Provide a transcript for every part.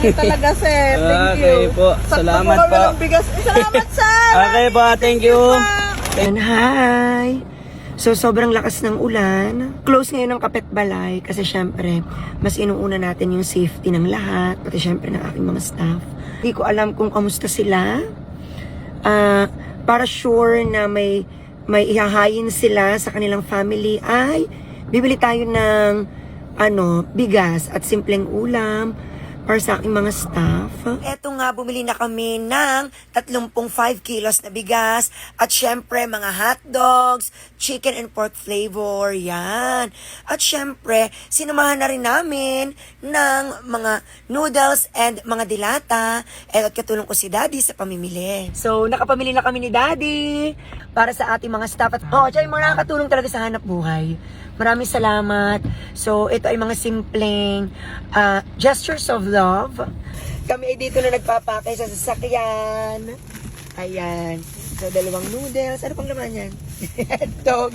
langit talaga, sir. Thank you. Okay po. Salamat po. Ng bigas. Salamat, sir. Okay po, thank you. And hi! So, sobrang lakas ng ulan. Close ngayon ng Kapitbalay kasi syempre, mas inuuna natin yung safety ng lahat, pati syempre ng aking mga staff. Hindi ko alam kung kamusta sila. Para sure na may ihahayin sila sa kanilang family ay bibili tayo ng bigas at simpleng ulam para sa aking mga staff. Eto nga, bumili na kami ng 35 kilos na bigas at syempre mga hotdogs, chicken and pork flavor, yan. At syempre, sinamahan na rin namin ng mga noodles and mga dilata. At katulong ko si Daddy sa pamimili. So, nakapamili na kami ni Daddy para sa ating mga staff. At siya yung mga nakakatulong talaga sa hanap buhay. Maraming salamat. So, ito ay mga simpleng gestures of love. Kami ay dito na nagpapakay sa sasakyan. Ayan. So, 2 noodles. Ano pang laman yan? Dog.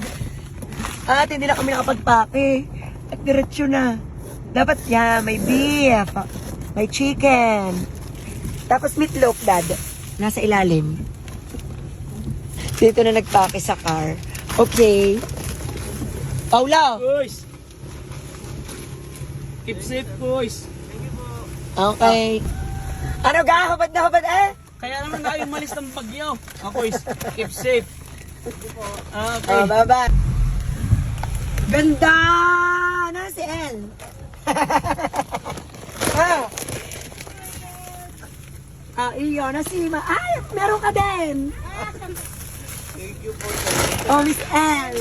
At hindi na kami nakapagpake. At diretso na. Dapat yan, may beef, may chicken. Tapos meatloaf, Dad. Nasa ilalim. Dito na nagpake sa car. Okay. Paula! Boys! Keep safe, boys. Okay. Ano ga? Hubad na hubad eh? Kaya naman tayo umalis ng bagyo. Boys, keep safe. Okay. Bye-bye. Ganda! Na si El. Iyo, na si Ma. Ay, meron ka din. Thank you po. Oh, Miss El.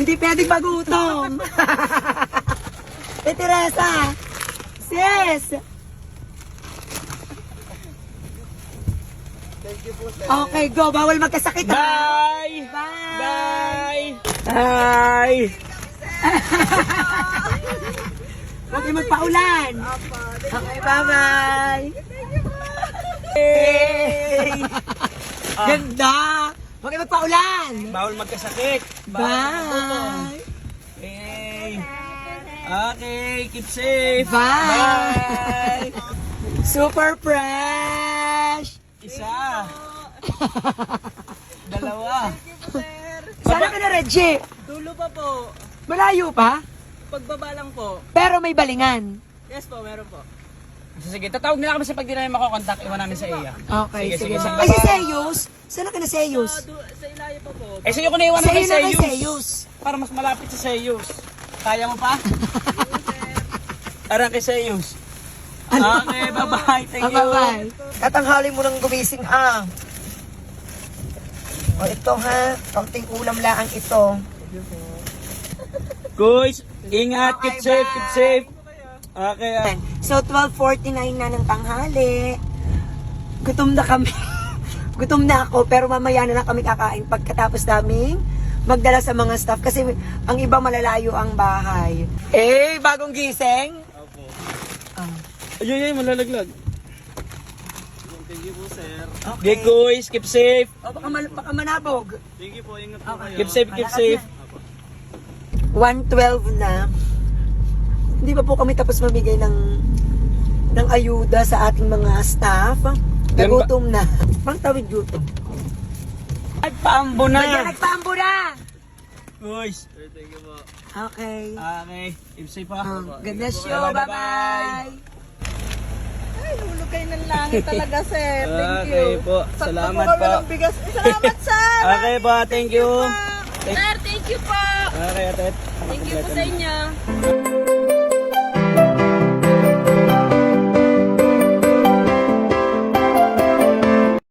Hindi pwedeng magutom. Teresa. Sis. Thank you po, sir. Okay, go. Bawal magkasakit. Bye! Bye! Bye! Huwag kayo magpaulan. Okay, bye-bye. Hey! Ganda. Huwag kayo magpaulan. Bawal magkasakit. Bye. Hey! Okay, keep safe. Bye. Super fresh. Isa. Dalawa. Sana ka na, Reggie? Dulo pa po. Malayo pa? Pagbaba lang po. Pero may balingan. Yes po, meron po. Sige, tatawag nila kami sa pag di namin makokontak. Iwan namin sa iya. Okay, sige. Sige, sige. Ay, si Seyus? Sana ka na, Seyus? Sa ilayo pa po. Eh, sa'yo ko na iwan Sa namin iyo sa na kay Seyus. Seyus. Para mas malapit sa Seyus. Kaya mo pa? Tara kay Seyus. Okay, bye-bye. Thank you. Bye-bye. Tatanghali mo nang gumising, O, ito ha. Kaunting ulam lang ito. Guys, ingat. Okay, Keep safe, bye. keep safe. Okay, So, 12:49 na ng tanghali. Gutom na kami. Gutom na ako, pero mamaya na lang kami kakain pagkatapos naming magdala sa mga staff. Kasi ang iba malalayo ang bahay. Bagong gising? Opo. Ah. Ay, malalaglag. Thank you po, sir. Okay, guys, keep safe. Baka manabog. Thank you po, ingat po kayo. Keep safe, keep safe. 1:12 na. Hindi pa po kami tapos mamigay ng ayuda sa ating mga staff. Nagutom na. Pang tawid gutom. Nagpaambo na. Nagpaambo na! Guys. Thank you po. Okay. Okay, keep safe ha. God bless you. Bye-bye. Ay, hulugay ng langit talaga, sir. Thank you. Okay po. Salamat po. Ng bigas. Salamat, sir. Okay po, thank you. Sir, thank you po. Okay, atet. Thank you po sa inyo.